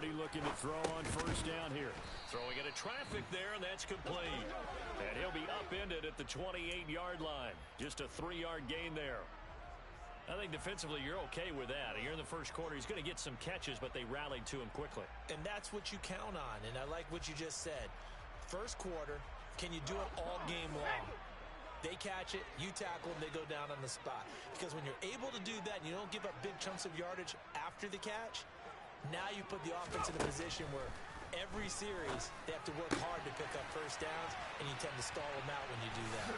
Purdy looking to throw on first down here. Throwing into traffic there, and that's complete. And he'll be upended at the 28-yard line. Just a 3-yard gain there. I think defensively you're okay with that. Here in the first quarter, he's going to get some catches, but they rallied to him quickly. And that's what you count on, and I like what you just said. First quarter, can you do it all game long? They catch it, you tackle them, they go down on the spot. Because when you're able to do that and you don't give up big chunks of yardage after the catch, now you put the offense in a position where every series they have to work hard to pick up first downs, and you tend to stall them out when you do that.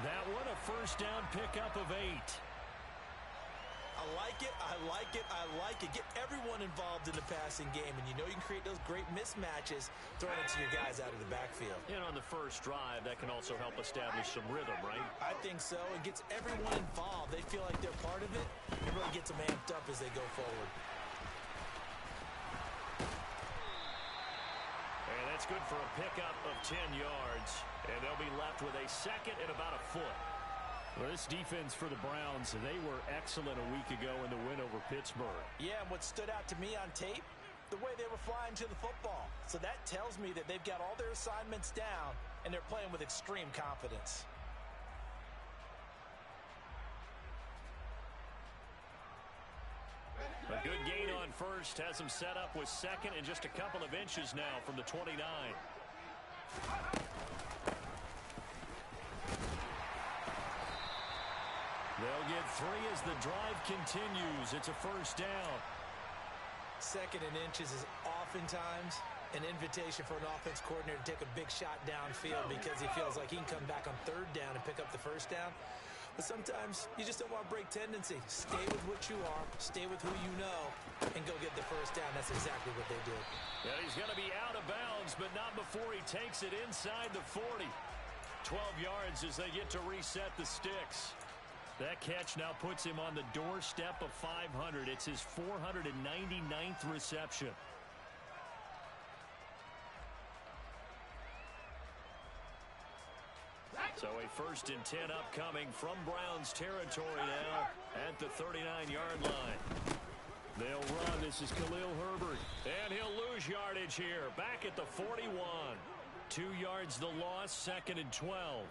That one, a first down pickup of 8. I like it, I like it, I like it. Get everyone involved in the passing game, and you know you can create those great mismatches throwing it to your guys out of the backfield. And on the first drive, that can also help establish some rhythm, right? I think so. It gets everyone involved. They feel like they're part of it. It really gets them amped up as they go forward. And that's good for a pickup of 10 yards. And they'll be left with a second and about a foot. Well, this defense for the Browns, they were excellent a week ago in the win over Pittsburgh. Yeah, and what stood out to me on tape, the way they were flying to the football. So that tells me that they've got all their assignments down, and they're playing with extreme confidence. A good gain on first has them set up with second and just a couple of inches now from the 29. They'll get 3 as the drive continues. It's a first down. Second and inches is oftentimes an invitation for an offense coordinator to take a big shot downfield because he feels like he can come back on third down and pick up the first down. But sometimes you just don't want to break tendency. Stay with what you are, stay with who you know, and go get the first down. That's exactly what they did. Yeah, he's going to be out of bounds, but not before he takes it inside the 40. 12 yards as they get to reset the sticks. That catch now puts him on the doorstep of 500. It's his 499th reception. So a 1st and 10 upcoming from Browns territory now at the 39-yard line. They'll run. This is Khalil Herbert. And he'll lose yardage here. Back at the 41. 2 yards the loss, 2nd and 12.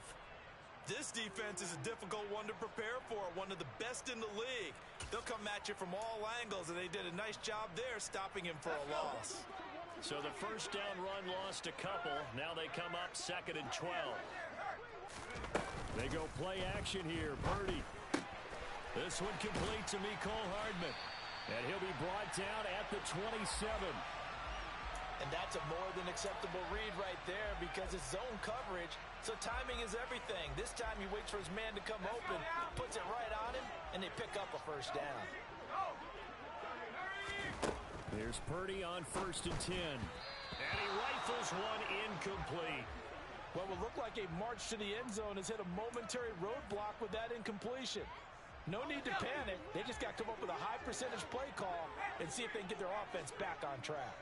This defense is a difficult one to prepare for, one of the best in the league. They'll come at you from all angles, and they did a nice job there stopping him for a loss. So the first down run lost a couple. Now they come up 2nd and 12. They go play action here. Purdy. This one complete to Mecole Hardman. And he'll be brought down at the 27. And that's a more than acceptable read right there because it's zone coverage, so timing is everything. This time he waits for his man to come open, puts it right on him, and they pick up a first down. There's Purdy on 1st and 10. And he rifles one incomplete. What would look like a march to the end zone has hit a momentary roadblock with that incompletion. No need to panic. They just got to come up with a high percentage play call and see if they can get their offense back on track.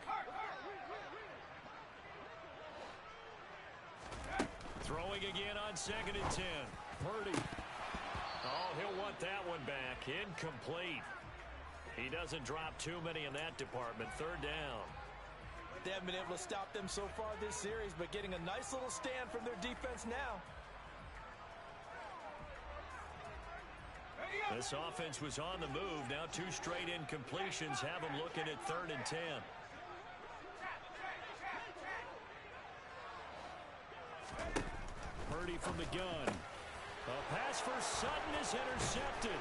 Throwing again on 2nd and 10. Purdy. Oh, he'll want that one back. Incomplete. He doesn't drop too many in that department. 3rd down. They haven't been able to stop them so far this series, but getting a nice little stand from their defense now. This offense was on the move. Now 2 straight incompletions have them looking at 3rd and 10. Purdy from the gun. A pass for Sutton is intercepted.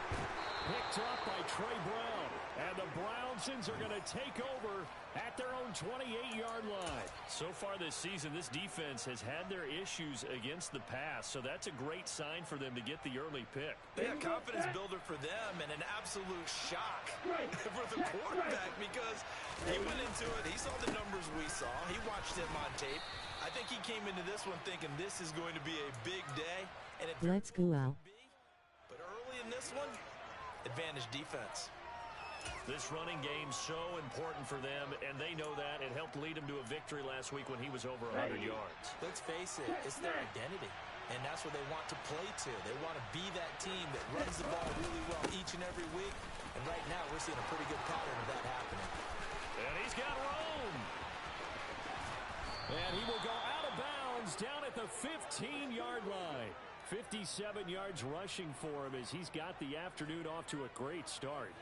Picked up by Trey Brown. And the Brownsons are going to take over at their own 28-yard line. So far this season, this defense has had their issues against the pass, so that's a great sign for them to get the early pick. Yeah, confidence builder for them and an absolute shock for the quarterback because he went into it. He saw the numbers we saw. He watched him on tape. I think he came into this one thinking this is going to be a big day. And let's go out. But early in this one, advantage defense. This running game so important for them, and they know that. It helped lead them to a victory last week when he was over 100 yards. Let's face it, it's their identity, and that's what they want to play to. They want to be that team that runs the ball really well each and every week And right now, we're seeing a pretty good pattern of that happening. And he's got room. And he will go out of bounds down at the 15-yard line. 57 yards rushing for him as he's got the afternoon off to a great start.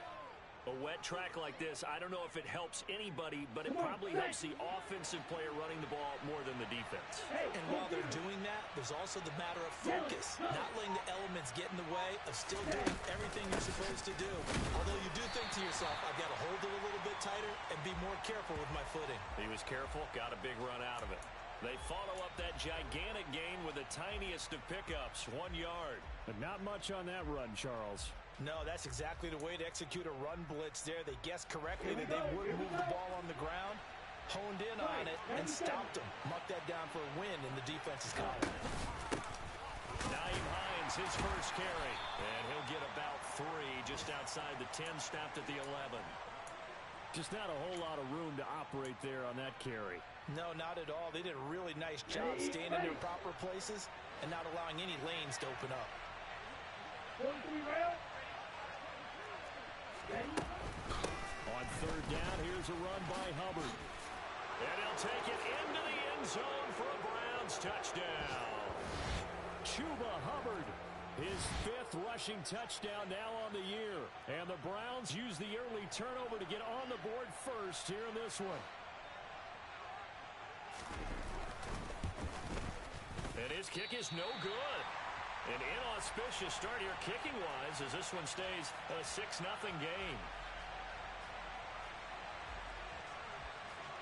A wet track like this, I don't know if it helps anybody, but it probably helps the offensive player running the ball more than the defense. And while they're doing that, there's also the matter of focus. Not letting the elements get in the way of still doing everything you're supposed to do. Although you do think to yourself, I've got to hold it a little bit tighter and be more careful with my footing. He was careful, got a big run out of it. They follow up that gigantic gain with the tiniest of pickups, 1 yard. But not much on that run, Charles. No, that's exactly the way to execute a run blitz there. They guessed correctly that they would move the ball on the ground, honed in on it, and stopped them. Mucked that down for a win in the defense's column. Naeem Hines, his first carry. And he'll get about 3 just outside the 10, stopped at the 11. Just not a whole lot of room to operate there on that carry. No, not at all. They did a really nice job staying in their proper places and not allowing any lanes to open up. On third down, here's a run by Hubbard. And he'll take it into the end zone for a Browns touchdown. Chuba Hubbard, his 5th rushing touchdown now on the year. And the Browns use the early turnover to get on the board first here in this one. And his kick is no good. An inauspicious start here kicking-wise as this one stays a 6-0 game.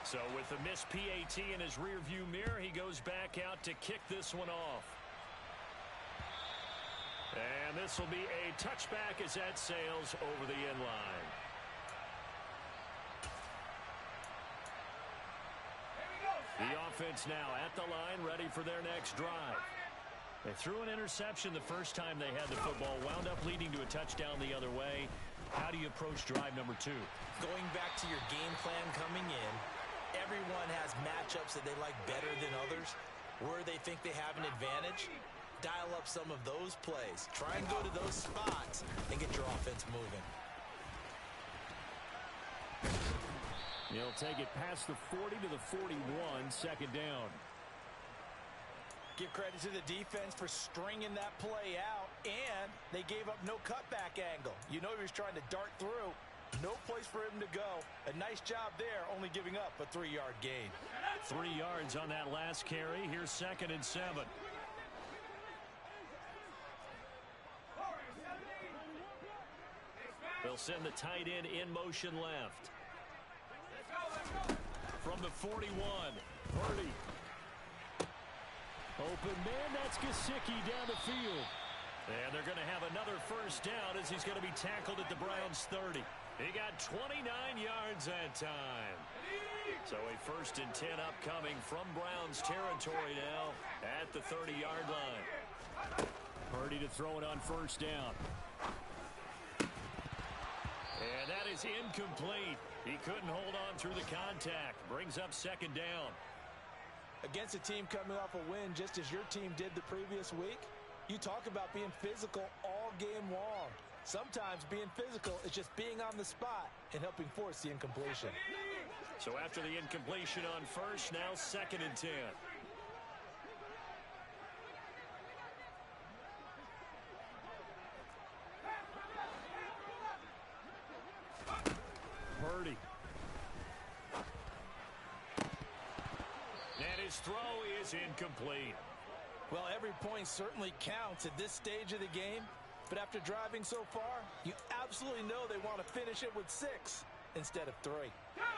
So with the missed PAT in his rearview mirror, he goes back out to kick this one off. And this will be a touchback as that sails over the end line. The offense now at the line, ready for their next drive. They threw an interception the first time they had the football, wound up leading to a touchdown the other way. How do you approach drive number 2? Going back to your game plan coming in, everyone has matchups that they like better than others, where they think they have an advantage. Dial up some of those plays. Try and go to those spots and get your offense moving. He'll take it past the 40 to the 41, second down. Give credit to the defense for stringing that play out, and they gave up no cutback angle. You know he was trying to dart through. No place for him to go. A nice job there, only giving up a 3-yard gain. 3 yards on that last carry. Here's 2nd and 7. They'll send the tight end in motion left. From the 41, Purdy. Open man, that's Gesicki down the field. And they're going to have another first down as he's going to be tackled at the Browns' 30. He got 29 yards that time. So a 1st and 10 upcoming from Browns territory now at the 30-yard line. Purdy to throw it on first down. And that is incomplete. He couldn't hold on through the contact. Brings up 2nd down. Against a team coming off a win just as your team did the previous week, you talk about being physical all game long. Sometimes being physical is just being on the spot and helping force the incompletion. So after the incompletion on first, now 2nd and 10. Purdy. And his throw is incomplete. Well, every point certainly counts at this stage of the game, but after driving so far, you absolutely know they want to finish it with 6 instead of 3.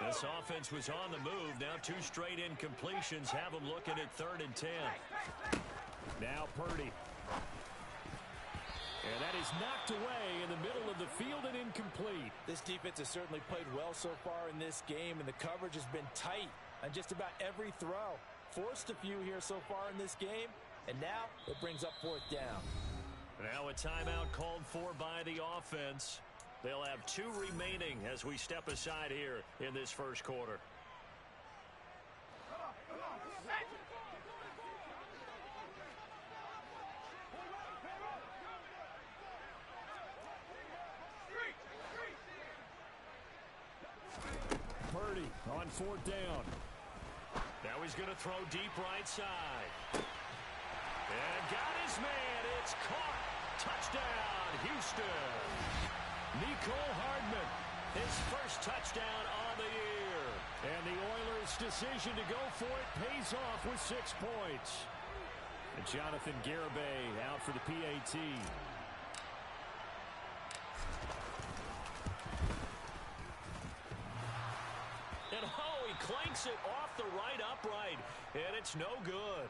This offense was on the move. Now 2 straight incompletions have them looking at 3rd and 10. Now Purdy. And that is knocked away in the middle of the field and incomplete. This defense has certainly played well so far in this game, and the coverage has been tight on just about every throw. Forced a few here so far in this game, and now it brings up 4th down. Now a timeout called for by the offense. They'll have 2 remaining as we step aside here in this first quarter. on 4th down. Now he's going to throw deep right side. And got his man. It's caught. Touchdown, Houston. Nicole Hardman, his first touchdown on the year. And the Oilers' decision to go for it pays off with 6 points. And Jonathan Garibay out for the PAT. And he clanks it off the right upright. And it's no good.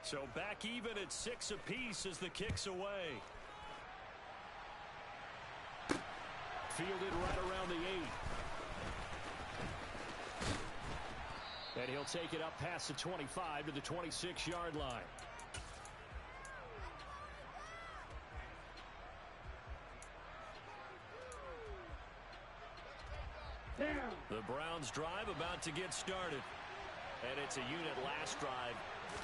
So back even at 6 apiece as the kick's away. Fielded right around the 8. And he'll take it up past the 25 to the 26-yard line. The Browns drive about to get started. And it's a unit last drive.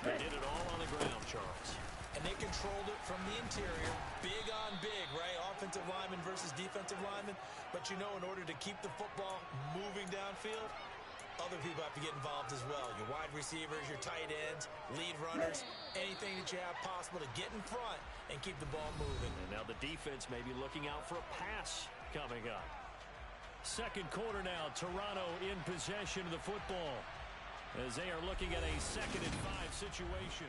They did it all on the ground, Charles. And they controlled it from the interior. Big on big, right? Offensive lineman versus defensive lineman. But you know, in order to keep the football moving downfield, other people have to get involved as well. Your wide receivers, your tight ends, lead runners, anything that you have possible to get in front and keep the ball moving. And now the defense may be looking out for a pass coming up. Second quarter now, Toronto in possession of the football as they are looking at a 2nd and 5 situation.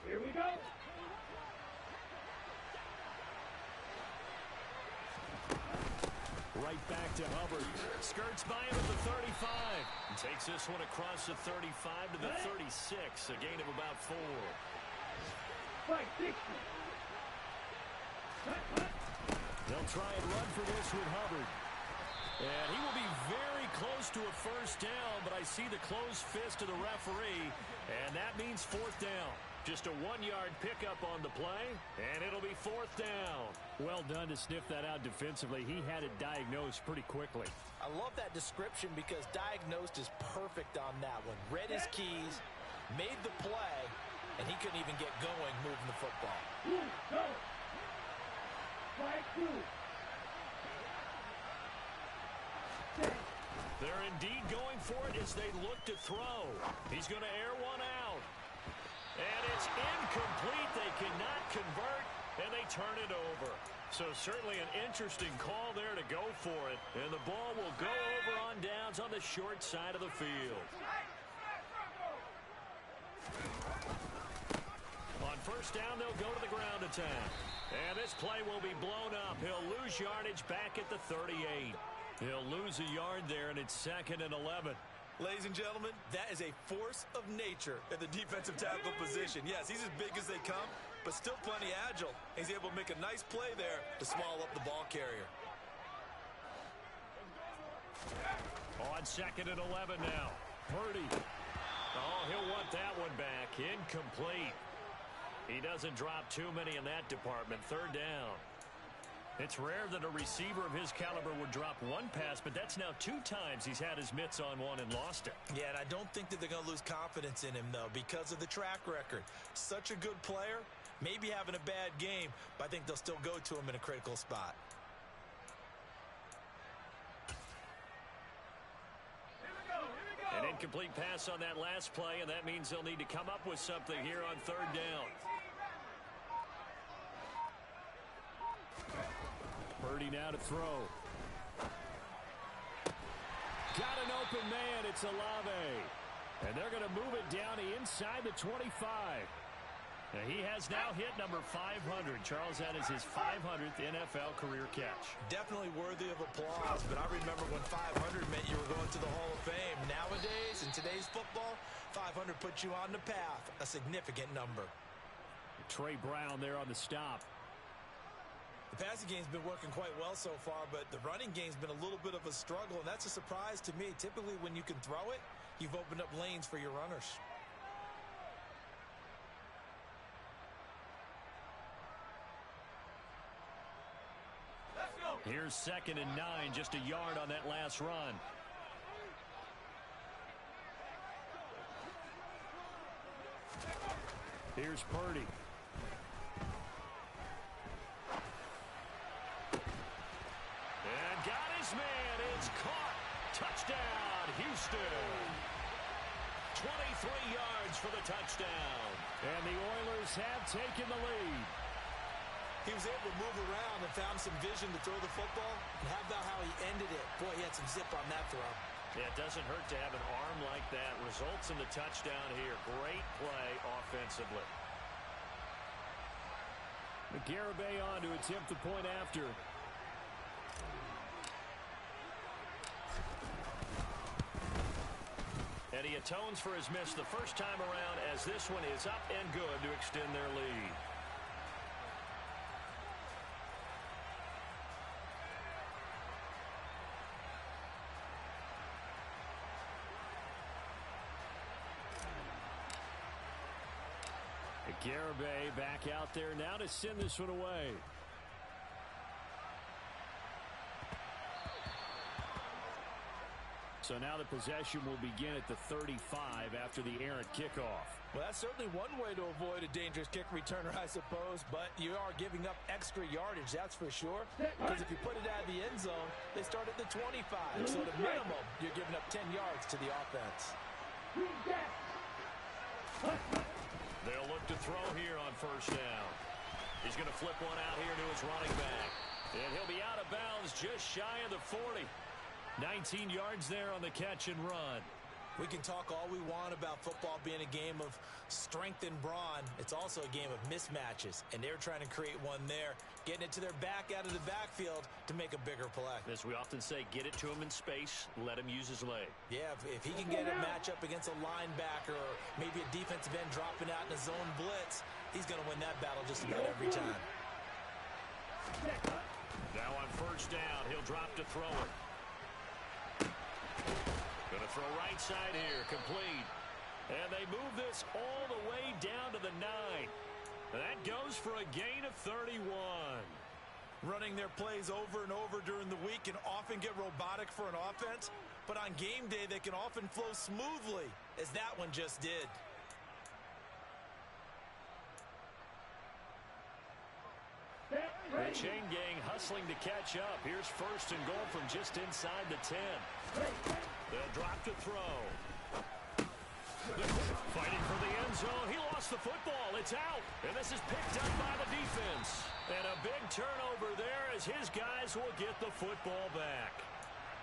Here we go. Right back to Hubbard. Skirts by him at the 35. And takes this one across the 35 to the 36. A gain of about 4. Fight 60. They'll try and run for this with Hubbard. And he will be very close to a first down, but I see the closed fist of the referee, and that means 4th down. Just a 1-yard pickup on the play, and it'll be 4th down. Well done to sniff that out defensively. He had it diagnosed pretty quickly. I love that description because diagnosed is perfect on that one. Read his keys, made the play, and he couldn't even get going moving the football. Go. Fight 2. They're indeed going for it as they look to throw. He's going to air one out. And it's incomplete. They cannot convert, and they turn it over. So certainly an interesting call there to go for it. And the ball will go over on downs on the short side of the field. On first down, they'll go to the ground attack. And this play will be blown up. He'll lose yardage back at the 38. He'll lose a yard there, and it's 2nd and 11. Ladies and gentlemen, that is a force of nature at the defensive tackle position. Yes, he's as big as they come, but still plenty agile. He's able to make a nice play there to swallow up the ball carrier. On 2nd and 11 now. Purdy. Oh, he'll want that one back. Incomplete. He doesn't drop too many in that department. 3rd down. It's rare that a receiver of his caliber would drop one pass, but that's now 2 times he's had his mitts on one and lost it. Yeah, and I don't think that they're going to lose confidence in him, though, because of the track record. Such a good player, maybe having a bad game, but I think they'll still go to him in a critical spot. An incomplete pass on that last play, and that means they'll need to come up with something here on 3rd down. Purdy now to throw. Got an open man. It's Olave. And they're going to move it down to inside the 25. Now he has now hit number 500. Charles, that is his 500th NFL career catch. Definitely worthy of applause, but I remember when 500 meant you were going to the Hall of Fame. Nowadays, in today's football, 500 puts you on the path, a significant number. Trey Brown there on the stop. The passing game's been working quite well so far, but the running game's been a little bit of a struggle, and that's a surprise to me. Typically, when you can throw it, you've opened up lanes for your runners. Let's go. Here's 2nd and 9, just a yard on that last run. Here's Purdy. And got his man. It's caught. Touchdown, Houston. 23 yards for the touchdown. And the Oilers have taken the lead. He was able to move around and found some vision to throw the football. And how about how he ended it? Boy, he had some zip on that throw. Yeah, it doesn't hurt to have an arm like that. Results in the touchdown here. Great play offensively. McGaribay on to attempt the point after. And he atones for his miss the first time around, as this one is up and good to extend their lead. Garibay back out there now to send this one away. So now the possession will begin at the 35 after the errant kickoff. Well, that's certainly one way to avoid a dangerous kick returner, I suppose, but you are giving up extra yardage, that's for sure, because if you put it out of the end zone, they start at the 25, so at a minimum, you're giving up 10 yards to the offense. They'll look to throw here on first down. He's going to flip one out here to his running back. And he'll be out of bounds just shy of the 40. 19 yards there on the catch and run. We can talk all we want about football being a game of strength and brawn. It's also a game of mismatches, and they're trying to create one there, getting it to their back out of the backfield to make a bigger play. As we often say, get it to him in space, let him use his leg. Yeah, if he can get a matchup against a linebacker or maybe a defensive end dropping out in a zone blitz, he's going to win that battle just about every time. Now on first down, he'll drop to throw it. Going to throw right side here, complete. And they move this all the way down to the 9. That goes for a gain of 31. Running their plays over and over during the week can often get robotic for an offense, but on game day they can often flow smoothly, as that one just did. The chain gang hustling to catch up. Here's first and goal from just inside the 10. They'll drop to throw. Fighting for the end zone. He lost the football. It's out. And this is picked up by the defense. And a big turnover there as his guys will get the football back.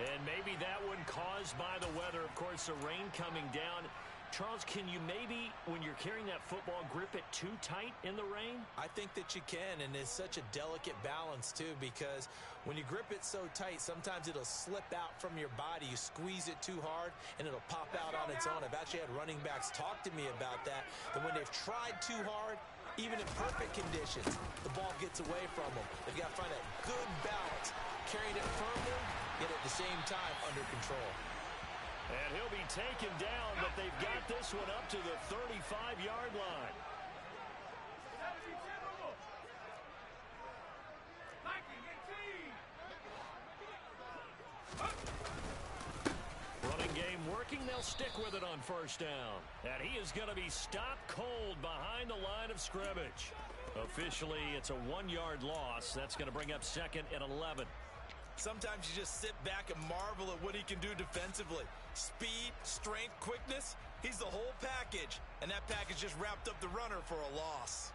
And maybe that one caused by the weather. Of course, the rain coming down. Charles, can you maybe, when you're carrying that football, grip it too tight in the rain? I think that you can, and it's such a delicate balance, too, because when you grip it so tight, sometimes it'll slip out from your body. You squeeze it too hard, and it'll pop out on its own. I've actually had running backs talk to me about that when they've tried too hard, even in perfect conditions, the ball gets away from them. They've got to find that good balance, carrying it firmly, yet at the same time under control. And he'll be taken down, but they've got this one up to the 35-yard line. Running game working. They'll stick with it on first down. And he is going to be stopped cold behind the line of scrimmage. Officially, it's a 1-yard loss. That's going to bring up 2nd and 11. Sometimes you just sit back and marvel at what he can do defensively. Speed, strength, quickness, he's the whole package. And that package just wrapped up the runner for a loss.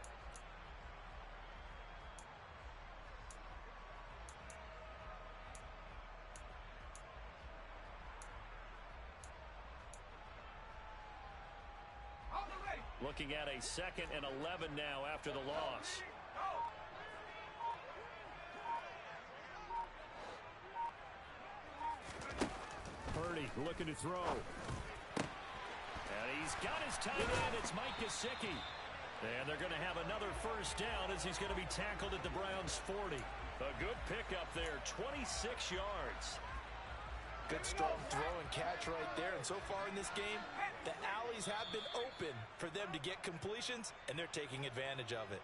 Looking at a 2nd and 11 now after the loss. Purdy looking to throw. And he's got his tight end. It's Mike Gesicki. And they're going to have another first down as he's going to be tackled at the Browns' 40. A good pickup there, 26 yards. Good strong throw and catch right there. And so far in this game, the alleys have been open for them to get completions, and they're taking advantage of it.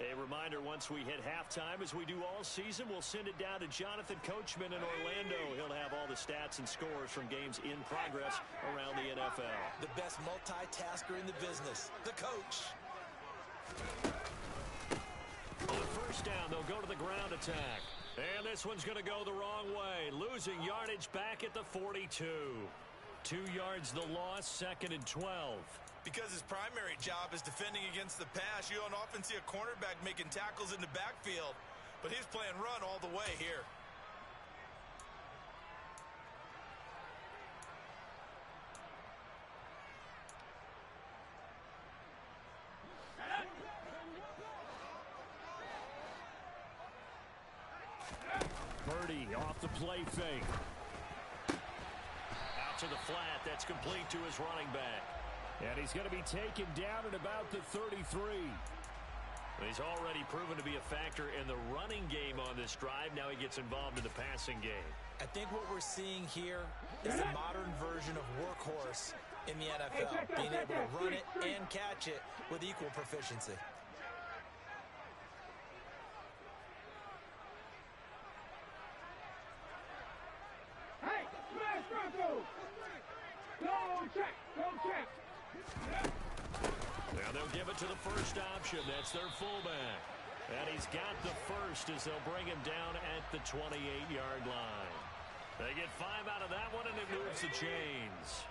A reminder, once we hit halftime, as we do all season, we'll send it down to Jonathan Coachman in Orlando. He'll have all the stats and scores from games in progress around the NFL. The best multitasker in the business, the coach. On first down, they'll go to the ground attack. And this one's going to go the wrong way. Losing yardage back at the 42. 2 yards the loss, 2nd and 12. Because his primary job is defending against the pass, you don't often see a cornerback making tackles in the backfield. But he's playing run all the way here. Purdy off the play fake. Out to the flat. That's complete to his running back. And he's going to be taken down at about the 33. He's already proven to be a factor in the running game on this drive. Now he gets involved in the passing game. I think what we're seeing here is a modern version of workhorse in the NFL, being able to run it and catch it with equal proficiency. Hey, smash Bronco! Go check, go check. Now they'll give it to the first option. That's their fullback. And he's got the first as they'll bring him down at the 28-yard line. They get 5 out of that one, and it moves the chains.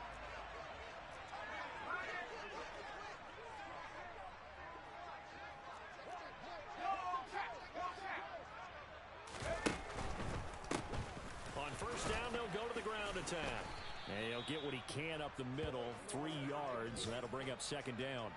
On first down, they'll go to the ground attack. And he'll get what he can up the middle, 3 yards. That'll bring up 2nd down.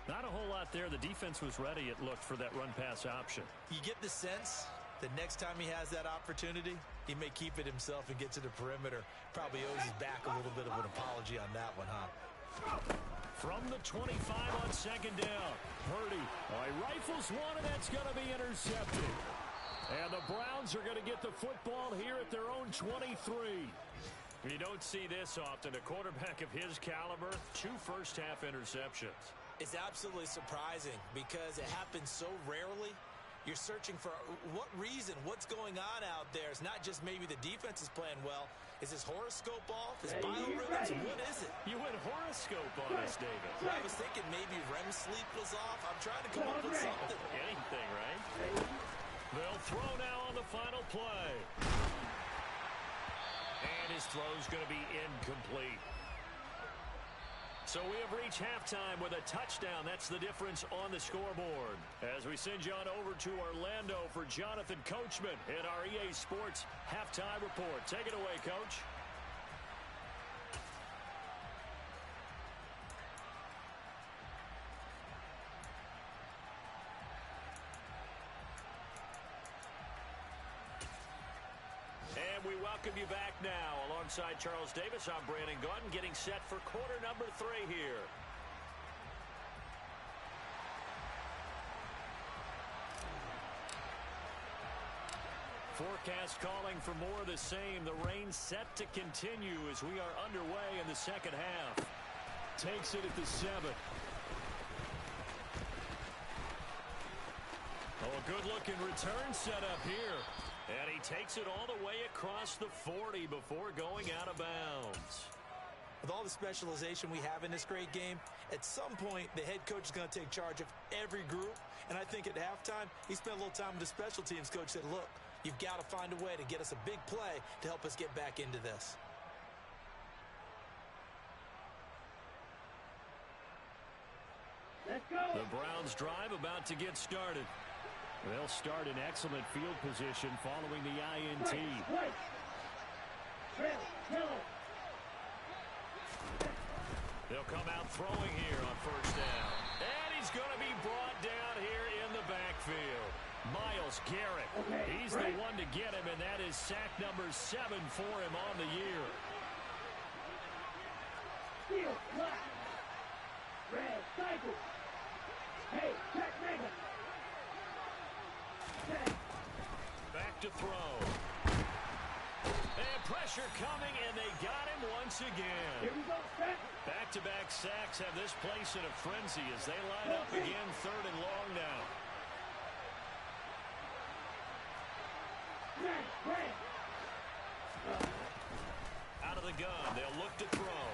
Not a whole lot there. The defense was ready, it looked, for that run-pass option. You get the sense that next time he has that opportunity, he may keep it himself and get to the perimeter. Probably owes his back a little bit of an apology on that one, huh? From the 25 on 2nd down. Purdy, he rifles one, and that's going to be intercepted. And the Browns are going to get the football here at their own 23. You don't see this often. A quarterback of his caliber, 2 first-half interceptions. It's absolutely surprising because it happens so rarely. You're searching for what reason, what's going on out there. It's not just maybe the defense is playing well. Is his horoscope off? His biorhythms? What is it? You went horoscope on us, David. I was thinking maybe REM sleep was off. I'm trying to come up with something. Anything, right? They'll throw now on the final play. And his throw's going to be incomplete. So we have reached halftime with a touchdown. That's the difference on the scoreboard. As we send you on over to Orlando for Jonathan Coachman in our EA Sports Halftime Report. Take it away, Coach. And we welcome you back now. Alongside Charles Davis, I'm Brandon Gaudin, getting set for quarter number 3 here. Forecast calling for more of the same. The rain set to continue as we are underway in the second half. Takes it at the 7. Oh, a good-looking return set up here. And he takes it all the way across the 40 before going out of bounds. With all the specialization we have in this great game, at some point, the head coach is going to take charge of every group. And I think at halftime, he spent a little time with the special teams coach, said, look, you've got to find a way to get us a big play to help us get back into this. Let's go. The Browns drive about to get started. They'll start in excellent field position following the INT. Right. Trail, yellow. They'll come out throwing here on first down. And he's going to be brought down here in the backfield. Myles Garrett. Okay, He's the one to get him, and that is sack number 7 for him on the year. Steel, black. Red, cycle. Hey, check mega. Check. to throw. And pressure coming, and they got him once again. Here we go, set. Back-to-back sacks have this place in a frenzy as they line up again, 3rd and long now. Out of the gun, they'll look to throw.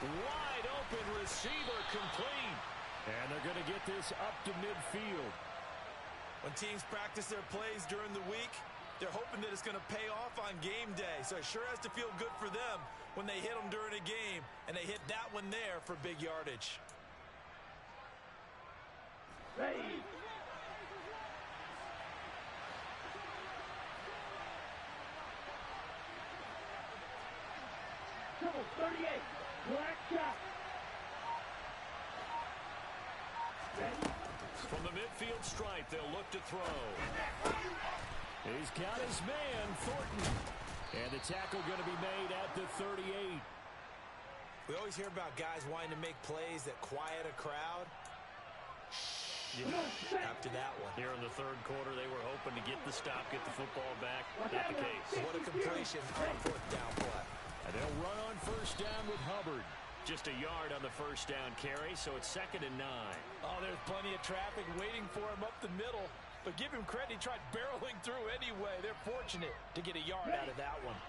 Wide open receiver complete. And they're going to get this up to midfield. When teams practice their plays during the week, they're hoping that it's going to pay off on game day. So it sure has to feel good for them when they hit them during a game, and they hit that one there for big yardage. Ready. Double 38. Black shot. Ready. From the midfield stripe, they'll look to throw. He's got his man, Thornton. And the tackle going to be made at the 38. We always hear about guys wanting to make plays that quiet a crowd. Yeah, after that one. Here in the 3rd quarter, they were hoping to get the stop, get the football back. Not the case. What a completion on a 4th down play. And they'll run on 1st down with Hubbard. Just a yard on the 1st down carry, so it's 2nd and 9. Oh, there's plenty of traffic waiting for him up the middle. But give him credit, he tried barreling through anyway. They're fortunate to get a yard out of that one.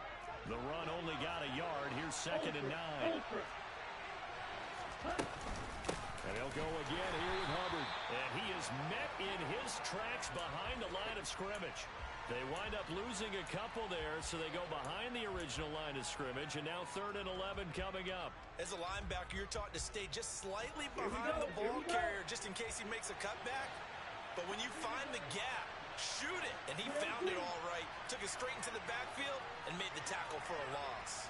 The run only got a yard. Here's 2nd and 9. And he'll go again here with Hubbard. And he is met in his tracks behind the line of scrimmage. They wind up losing a couple there, so they go behind the original line of scrimmage, and now 3rd and 11 coming up. As a linebacker, you're taught to stay just slightly behind the ball carrier just in case he makes a cutback. But when you find the gap, shoot it. And he found it all right. Took it straight into the backfield and made the tackle for a loss.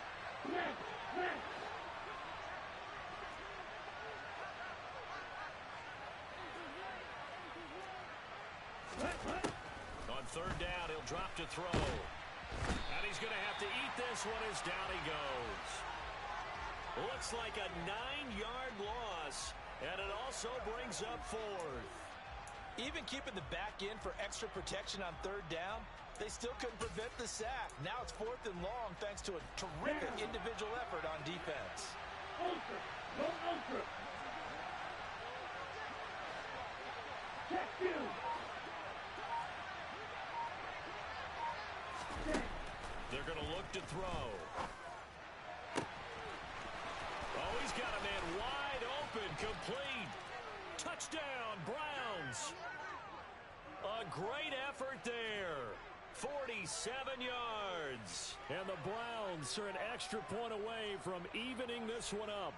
On 3rd down, he'll drop to throw. And he's going to have to eat this one as down he goes. Looks like a 9-yard loss, and it also brings up 4th. Even keeping the back in for extra protection on 3rd down, they still couldn't prevent the sack. Now it's 4th and long thanks to a terrific individual effort on defense. Ultra. Go ultra. Check 2. They're going to look to throw. Oh, he's got a man wide open, complete. Touchdown, Browns. A great effort there. 47 yards. And the Browns are an extra point away from evening this one up.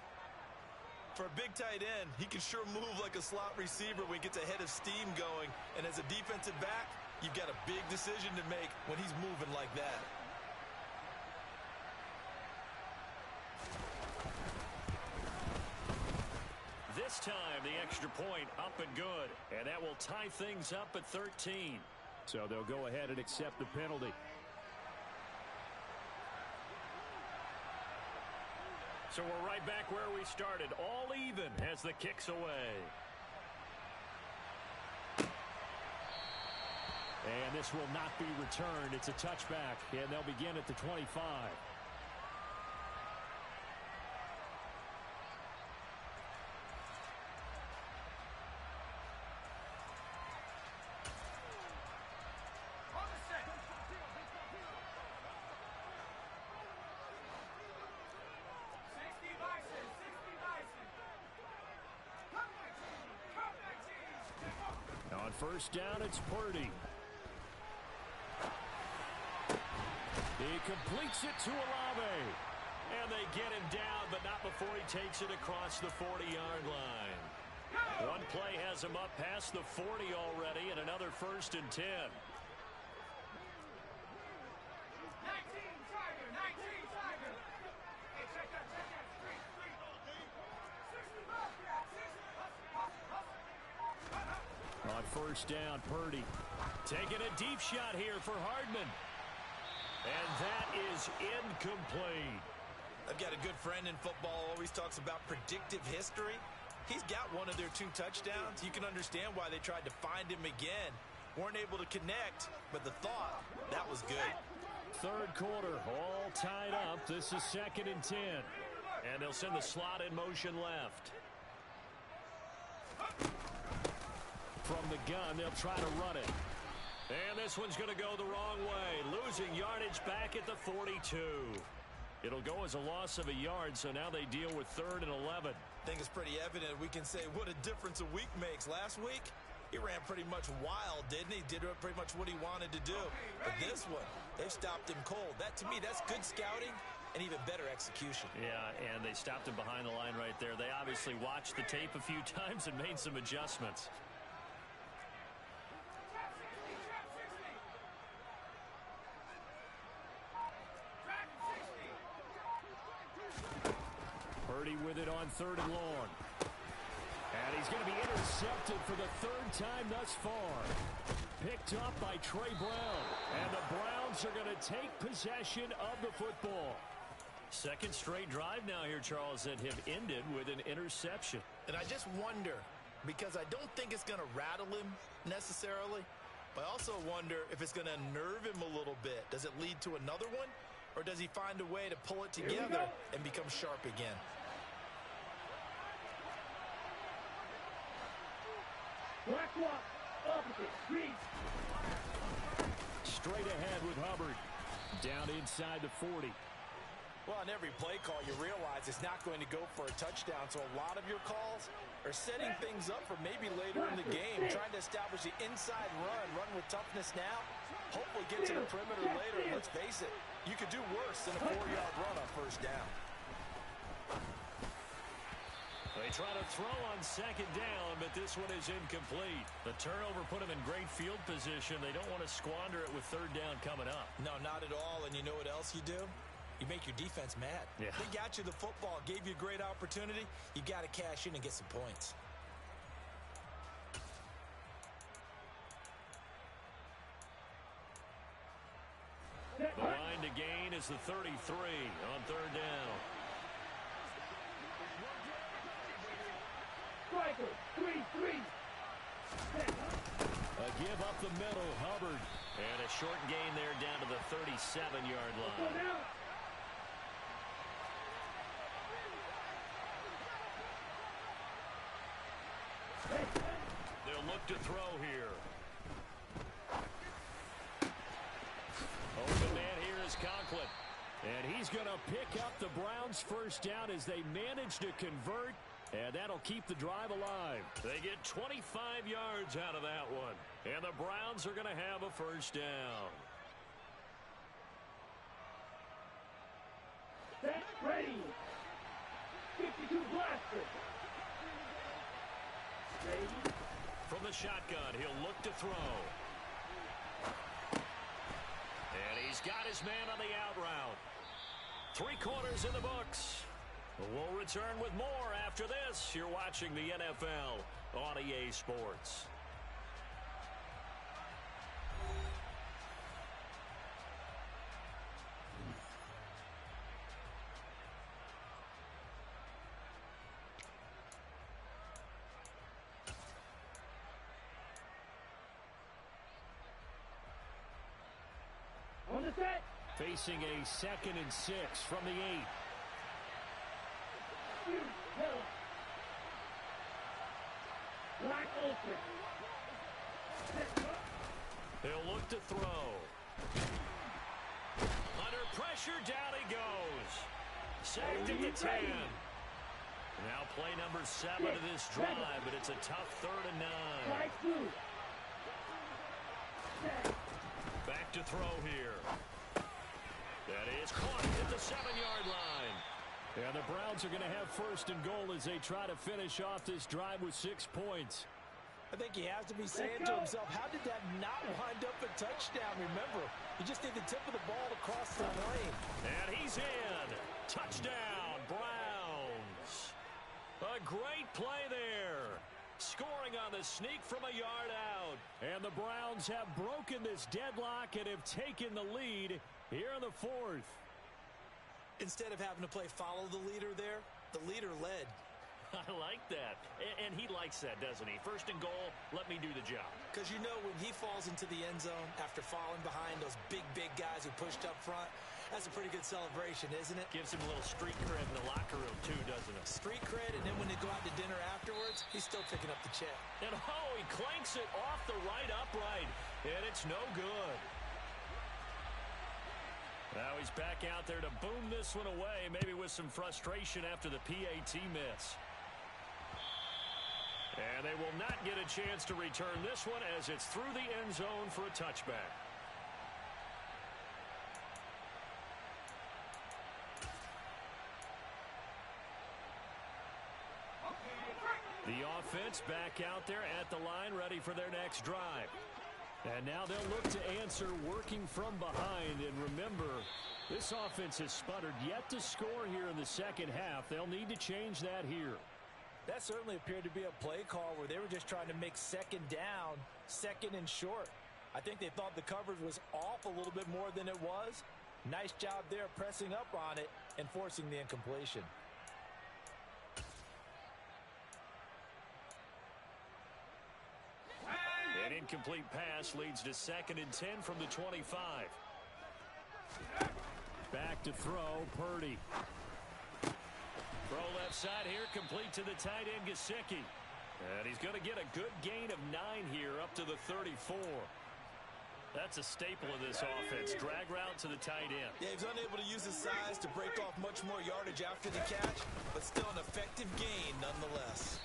For a big tight end, he can sure move like a slot receiver when he gets a head of steam going. And as a defensive back, you've got a big decision to make when he's moving like that. This time, the extra point up and good. And that will tie things up at 13. So they'll go ahead and accept the penalty. So we're right back where we started. All even as the kick's away. And this will not be returned. It's a touchback, and they'll begin at the 25. On 1st down, it's Purdy. He completes it to Olave. And they get him down, but not before he takes it across the 40-yard line. One play has him up past the 40 already, and another 1st and 10. 19 Tiger, 19 Tiger. Hey, check that. 60. On 1st down, Purdy. Taking a deep shot here for Hardman. And that is incomplete. I've got a good friend in football, always talks about predictive history. He's got one of their 2 touchdowns. You can understand why they tried to find him again. Weren't able to connect, but the thought, that was good. Third quarter, all tied up. This is 2nd and 10. And they'll send the slot in motion left. From the gun, they'll try to run it. And this one's going to go the wrong way. Losing yardage back at the 42. It'll go as a loss of a yard, so now they deal with 3rd and 11. I think it's pretty evident we can say what a difference a week makes. Last week, he ran pretty much wild, didn't he? Did pretty much what he wanted to do. But this one, they stopped him cold. That, to me, that's good scouting and even better execution. Yeah, and they stopped him behind the line right there. They obviously watched the tape a few times and made some adjustments. Purdy with it on 3rd and long. And he's going to be intercepted for the 3rd time thus far. Picked up by Trey Brown. And the Browns are going to take possession of the football. 2nd straight drive now here, Charles, that have ended with an interception. And I just wonder, because I don't think it's going to rattle him necessarily, but I also wonder if it's going to unnerve him a little bit. Does it lead to another one? Or does he find a way to pull it together and become sharp again? Black walk, opposite, green. Straight ahead with Hubbard. Down inside the 40. Well, on every play call, you realize it's not going to go for a touchdown, so a lot of your calls are setting things up for maybe later in the game, trying to establish the inside run with toughness now, hopefully get to the perimeter later. And let's face it, you could do worse than a 4-yard run on 1st down. They try to throw on 2nd down, but this one is incomplete. The turnover put them in great field position. They don't want to squander it with 3rd down coming up. No, not at all. And you know what else you do? You make your defense mad. Yeah. They got you the football, gave you a great opportunity. You got to cash in and get some points. The line to gain is the 33 on 3rd down. Striker, 3-3. A give up the middle, Hubbard. And a short gain there down to the 37-yard Go line. down. They'll look to throw here. Open man here is Conklin. And he's going to pick up the Browns' 1st down as they manage to convert. And that'll keep the drive alive. They get 25 yards out of that one. And the Browns are going to have a 1st down. Set, ready. 52 blaster. Ready. From the shotgun, he'll look to throw. And he's got his man on the out route. 3 quarters in the books. We'll return with more after this. You're watching the NFL on EA Sports. On the set. Facing a 2nd and 6 from the 8. Yellow. Black ultra. He'll look to throw. Under pressure, down he goes. Sacked at the 10. Now play number 7 of this drive, but it's a tough 3rd and 9. Black blue. Back to throw here. That is caught at the 7-yard line. And the Browns are going to have 1st and goal as they try to finish off this drive with 6 points. I think he has to be saying to himself, how did that not wind up a touchdown? Remember, you just need the tip of the ball to cross the lane. And he's in. Touchdown, Browns. A great play there. Scoring on the sneak from a yard out. And the Browns have broken this deadlock and have taken the lead here in the 4th. Instead of having to play follow the leader there, the leader led. I like that. And he likes that, doesn't he? First and goal, let me do the job. Because you know when he falls into the end zone after falling behind those big guys who pushed up front, that's a pretty good celebration, isn't it? Gives him a little street cred in the locker room, too, doesn't it? Street cred, and then when they go out to dinner afterwards, he's still picking up the check. And, oh, he clanks it off the right upright, and it's no good. Now he's back out there to boom this one away, maybe with some frustration after the PAT miss. And they will not get a chance to return this one as it's through the end zone for a touchback. The offense back out there at the line, ready for their next drive. And now they'll look to answer working from behind. And remember, this offense has sputtered yet to score here in the second half. They'll need to change that here. That certainly appeared to be a play call where they were just trying to make second down, second and short. I think they thought the coverage was off a little bit more than it was. Nice job there pressing up on it and forcing the incompletion. An incomplete pass leads to 2nd and 10 from the 25. Back to throw, Purdy. Throw left side here, complete to the tight end, Gesicki. And he's going to get a good gain of 9 here, up to the 34. That's a staple of this offense. Drag route to the tight end. Yeah, he's unable to use his size to break off much more yardage after the catch, but still an effective gain nonetheless.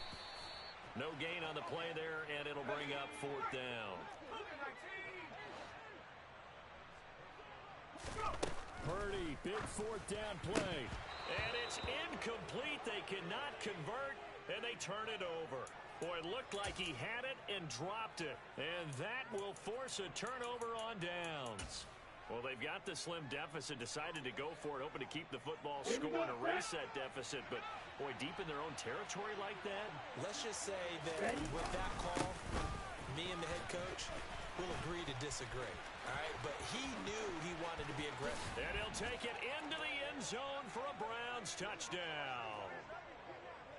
No gain on the play there, and it'll bring up 4th down. Purdy, big 4th down play. And it's incomplete. They cannot convert, and they turn it over. Boy, it looked like he had it and dropped it. And that will force a turnover on downs. Well, they've got the slim deficit, decided to go for it, hoping to keep the football score and erase that deficit. But, boy, deep in their own territory like that. Let's just say that with that call, me and the head coach will agree to disagree. All right, but he knew he wanted to be aggressive. And he'll take it into the end zone for a Browns touchdown.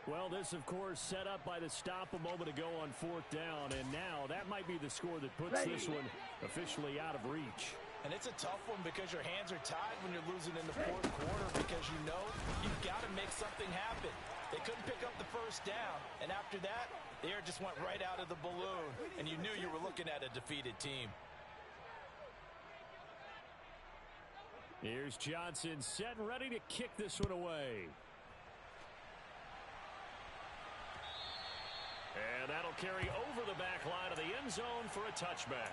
Well, this, of course, set up by the stop a moment ago on 4th down. And now that might be the score that puts this one officially out of reach. And it's a tough one because your hands are tied when you're losing in the 4th quarter because you know you've got to make something happen. They couldn't pick up the first down, and after that, the air just went right out of the balloon, and you knew you were looking at a defeated team. Here's Johnson set and ready to kick this one away. And that'll carry over the back line of the end zone for a touchback.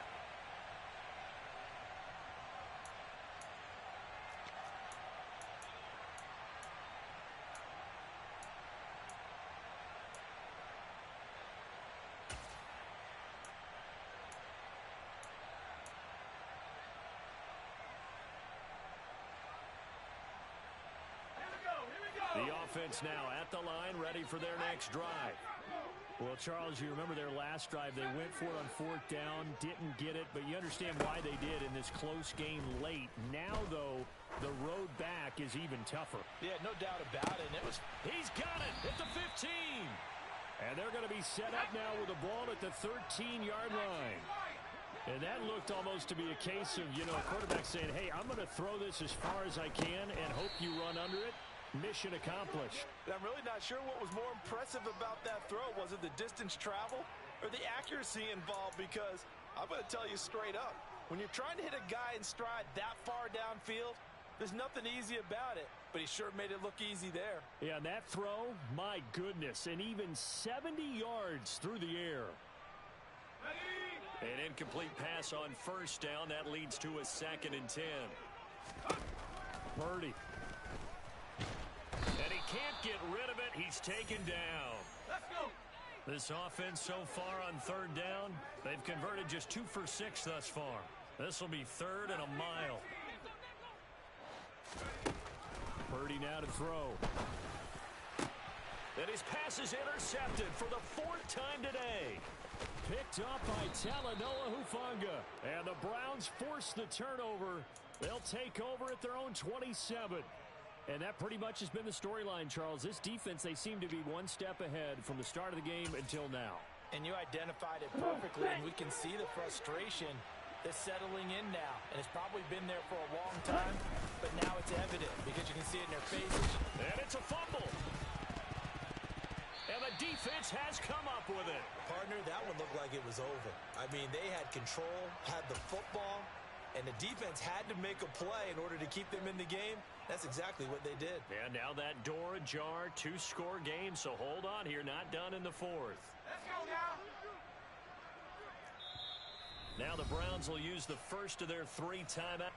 The offense now at the line, ready for their next drive. Well, Charles, you remember their last drive. They went for it on 4th down, didn't get it, but you understand why they did in this close game late. Now, though, the road back is even tougher. Yeah, no doubt about it. And He's got it at the 15. And they're going to be set up now with the ball at the 13-yard line. And that looked almost to be a case of, a quarterback saying, hey, I'm going to throw this as far as I can and hope you run under it. Mission accomplished. I'm really not sure what was more impressive about that throw. Was it the distance travel or the accuracy involved? Because I'm going to tell you straight up, when you're trying to hit a guy in stride that far downfield, there's nothing easy about it. But he sure made it look easy there. Yeah, and that throw, my goodness, and even 70 yards through the air. An incomplete pass on first down. That leads to a 2nd and 10. Purdy. And he can't get rid of it. He's taken down. Let's go. This offense so far on 3rd down, they've converted just 2 for 6 thus far. This will be 3rd and a mile. Purdy now to throw. And his pass is intercepted for the 4th time today. Picked up by Talanoa Hufanga. And the Browns force the turnover. They'll take over at their own 27. And that pretty much has been the storyline, Charles. This defense, they seem to be one step ahead from the start of the game until now. And you identified it perfectly, and we can see the frustration that's settling in now. And it's probably been there for a long time, but now it's evident because you can see it in their faces. And it's a fumble. And the defense has come up with it. Partner, that one looked like it was over. I mean, they had control, had the football, and the defense had to make a play in order to keep them in the game. That's exactly what they did. And now that door ajar, 2-score game, so hold on here, not done in the fourth. Let's go now. Now the Browns will use the first of their 3 timeouts.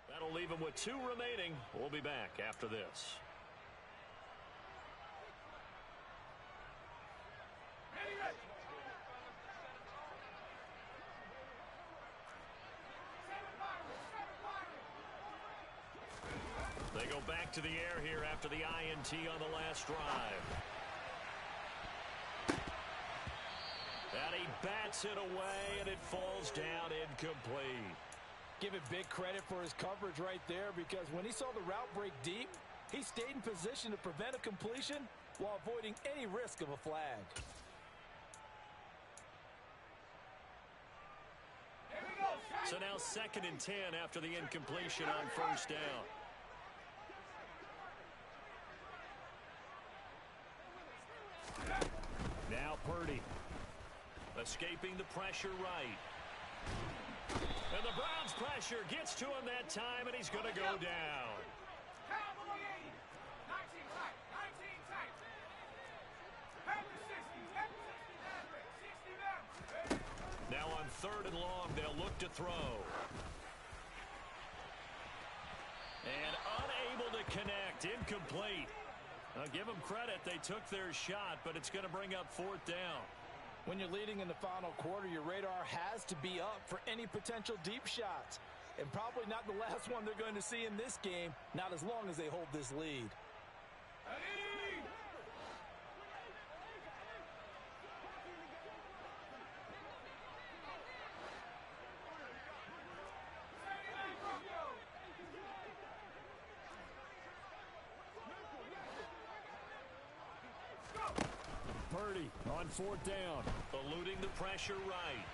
That'll leave them with 2 remaining. We'll be back after this. They go back to the air here after the INT on the last drive. And he bats it away, and it falls down incomplete. Give it big credit for his coverage right there, because when he saw the route break deep, he stayed in position to prevent a completion while avoiding any risk of a flag. So now 2nd and 10 after the incompletion on first down. Now Purdy. Escaping the pressure right. And the Browns pressure gets to him that time, and he's going to go down. Cowboy 80. 19 tight. 19 tight. Head to 60. Head to 60 down. Now on 3rd and long, they'll look to throw. And unable to connect. Incomplete. I'll give them credit. They took their shot, but it's going to bring up 4th down. When you're leading in the final quarter, your radar has to be up for any potential deep shots. And probably not the last one they're going to see in this game, not as long as they hold this lead. Purdy on 4th down. Eluding the pressure right.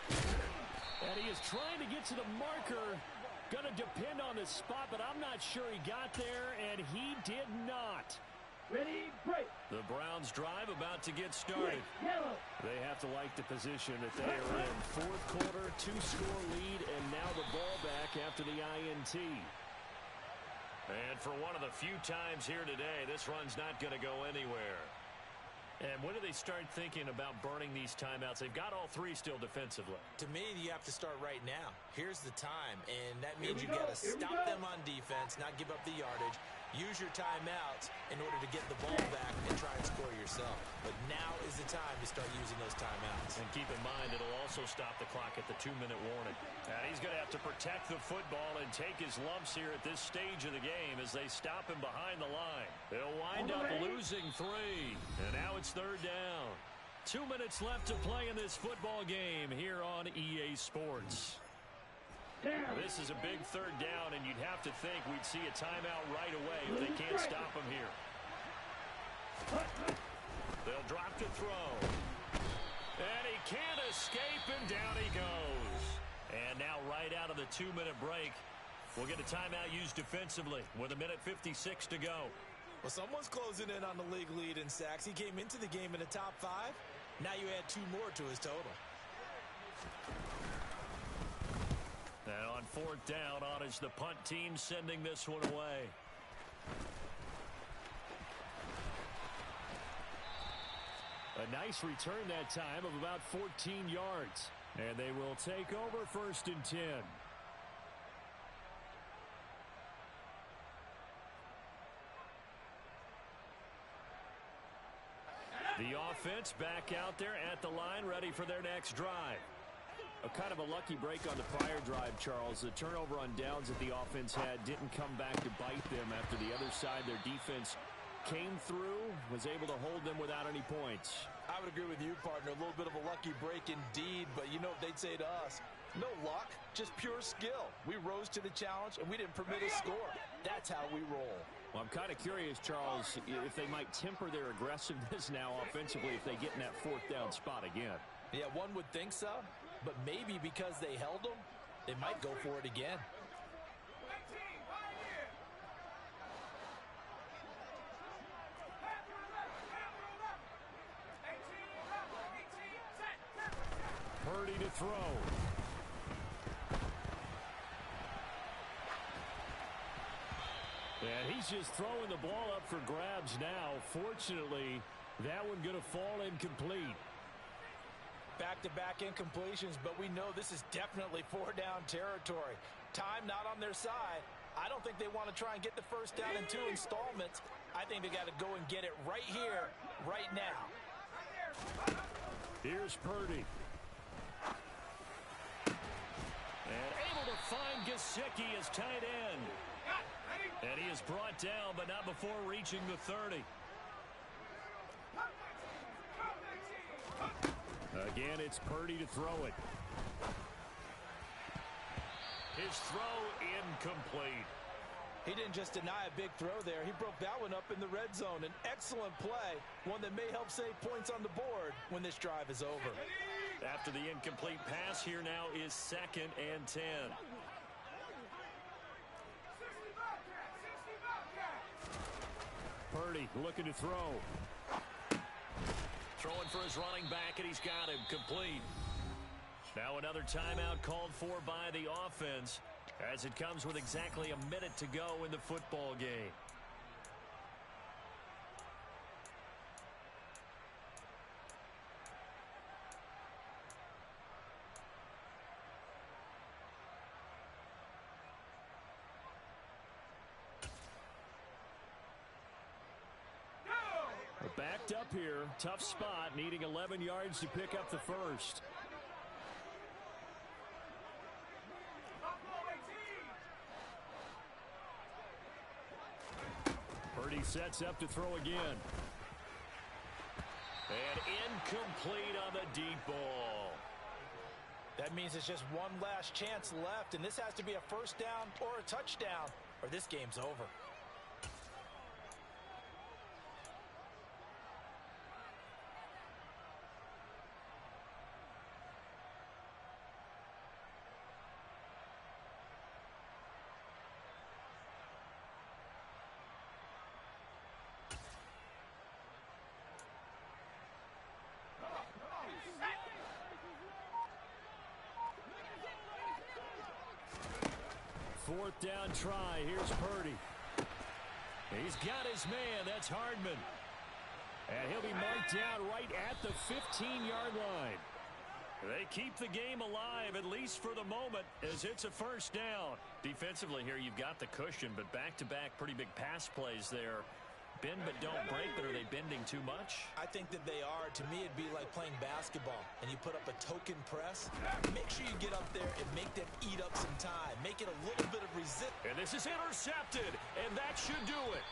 And he is trying to get to the marker. Going to depend on the spot, but I'm not sure he got there, and he did not. Ready, break. The Browns drive about to get started. Yellow. They have to like the position that they are in. 4th quarter, 2-score lead, and now the ball back after the INT. And for one of the few times here today, this run's not going to go anywhere. And when do they start thinking about burning these timeouts? They've got all 3 still defensively. To me, you have to start right now. Here's the time, and that means you got to stop them on defense, not give up the yardage. Use your timeouts in order to get the ball back and try and score yourself. But now is the time to start using those timeouts. And keep in mind, it'll also stop the clock at the 2-minute warning. And he's going to have to protect the football and take his lumps here at this stage of the game as they stop him behind the line. They'll wind up losing 3. And now it's 3rd down. 2 minutes left to play in this football game here on EA Sports. This is a big 3rd down, and you'd have to think we'd see a timeout right away if they can't stop him here. They'll drop to throw. And he can't escape, and down he goes. And now right out of the 2-minute break, we'll get a timeout used defensively with 1:56 to go. Well, someone's closing in on the league lead in sacks. He came into the game in the top 5. Now you add 2 more to his total. And on 4th down, on is the punt team sending this one away. A nice return that time of about 14 yards. And they will take over 1st and 10. The offense back out there at the line, ready for their next drive. A kind of a lucky break on the prior drive, Charles. The turnover on downs that the offense had didn't come back to bite them after the other side. Their defense came through, was able to hold them without any points. I would agree with you, partner. A little bit of a lucky break indeed, but you know what they'd say to us? No luck, just pure skill. We rose to the challenge, and we didn't permit a score. That's how we roll. Well, I'm kind of curious, Charles, if they might temper their aggressiveness now offensively if they get in that fourth down spot again. Yeah, one would think so, but maybe because they held them, they might go for it again. Purdy to throw. And he's just throwing the ball up for grabs now. Fortunately, that one going to fall incomplete. Back-to-back incompletions, but we know this is definitely four-down territory. Time not on their side. I don't think they want to try and get the first down in 2 installments. I think they got to go and get it right here, right now. Here's Purdy. And able to find Gesicki as tight end. And he is brought down, but not before reaching the 30. Again, it's Purdy to throw it. His throw incomplete. He didn't just deny a big throw there. He broke that one up in the red zone. An excellent play, one that may help save points on the board when this drive is over. After the incomplete pass, here now is 2nd and 10. Purdy looking to throw. Throwing for his running back, and he's got him complete. Now another timeout called for by the offense as it comes with exactly a minute to go in the football game. Backed up here, tough spot, needing 11 yards to pick up the first. Purdy sets up to throw again. And incomplete on the deep ball. That means it's just one last chance left, and this has to be a first down or a touchdown, or this game's over. Fourth down try. Here's Purdy. He's got his man. That's Hardman. And he'll be marked down right at the 15-yard line. They keep the game alive, at least for the moment, as it's a first down. Defensively here, you've got the cushion, but back-to-back pretty big pass plays there. Bend but don't break, but are they bending too much? I think that they are. To me, it'd be like playing basketball, and you put up a token press. Make sure you get up there and make them eat up some time. Make it a little bit of resist. And this is intercepted, and that should do it.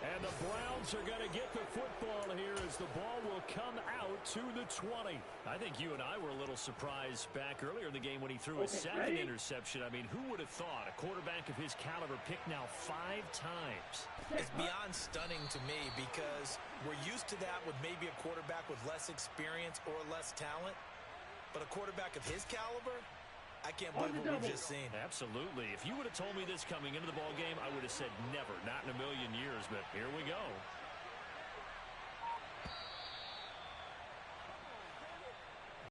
And the Browns are going to get the football here as the ball will come out to the 20. I think you and I were a little surprised back earlier in the game when he threw his second interception. I mean, who would have thought a quarterback of his caliber picked now 5 times? It's beyond stunning to me because we're used to that with maybe a quarterback with less experience or less talent. But a quarterback of his caliber, I can't believe what we've just seen. Absolutely. If you would have told me this coming into the ball game, I would have said never, not in a million years. But here we go.